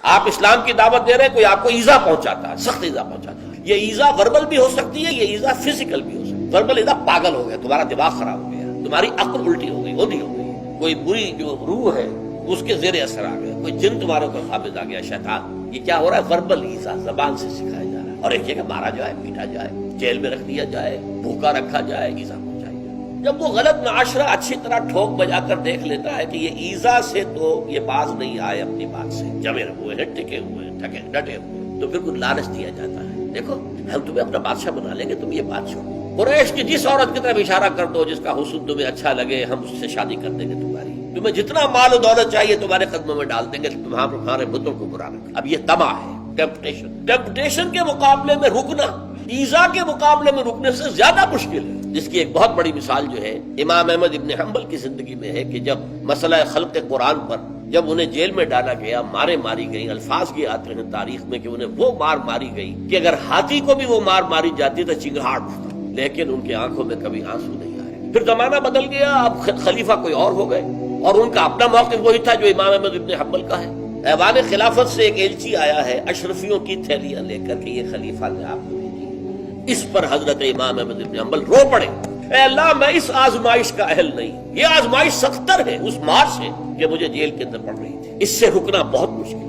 آپ اسلام کی دعوت دے رہے ہیں، کوئی آپ کو ایذا پہنچاتا ہے، سخت ایذا پہنچاتا ہے. یہ ایذا وربل بھی ہو سکتی ہے، یہ ایذا فزیکل بھی ہو سکتی ہے. وربل ایذا پاگل ہو گیا، تمہارا دماغ خراب ہو گیا، تمہاری عقل الٹی ہو گئی، اودھی ہو گئی، کوئی بری جو روح ہے اس کے زیر اثر آ گیا، کوئی جن تمہارے اوپر قابض آ گیا، شیطان. یہ کیا ہو رہا ہے؟ وربل ایذا، زبان سے سکھایا جا رہا ہے. اور ایک جگہ مارا جائے، پیٹا جائے، جیل میں رکھ دیا جائے، بھوکا رکھا جائے، ایذا پہنچائی جائے. جب وہ غلط معاشرہ اچھی طرح ٹھوک بجا کر دیکھ لیتا ہے کہ یہ ایذا سے تو یہ باز نہیں آئے، اپنی بات سے جمے ہوئے ہیں، ٹکے ہوئے ہیں، ٹکے ڈٹے ہوئے ہیں، تو پھر کچھ لالچ دیا جاتا ہے، دیکھو ہم تمہیں اپنا بادشاہ بنا لیں گے، تم یہ بات چھوڑو. قریش کی جس عورت کی طرف اشارہ کر دو جس کا حسن تمہیں اچھا لگے، ہم اس سے شادی کر دیں گے تمہاری. تمہیں جتنا مال و دولت چاہیے تمہارے قدموں میں ڈال دیں گے، تمہارے بتوں کو برا رکھا. اب یہ طمع ہے، ٹیمپٹیشن کے مقابلے میں رکنا ایذا کے مقابلے میں رکنے سے زیادہ مشکل ہے. جس کی ایک بہت بڑی مثال جو ہے امام احمد ابن حنبل کی زندگی میں ہے کہ جب مسئلہ خلق قرآن پر جب انہیں جیل میں ڈالا گیا، مارے ماری گئی، الفاظ یہ آتے ہیں تاریخ میں کہ انہیں وہ مار ماری گئی کہ اگر ہاتھی کو بھی وہ مار ماری جاتی تو چنگھاڑ اٹھتا، لیکن ان کی آنکھوں میں کبھی آنسو نہیں آئے. پھر زمانہ بدل گیا، اب خلیفہ کوئی اور ہو گئے، اور ان کا اپنا موقف وہی تھا جو امام احمد ابن حنبل کا ہے. ایوان خلافت سے ایک ایلچی آیا ہے اشرفیوں کی تھیلیاں لے کر کے، یہ خلیفہ نے آپ کو بھیجی. اس پر حضرت امام احمد ابن حنبل رو پڑے، اے اللہ میں اس آزمائش کا اہل نہیں. یہ آزمائش سختر ہے اس مار سے کہ مجھے جیل کے اندر پڑ رہی تھی، اس سے رکنا بہت مشکل.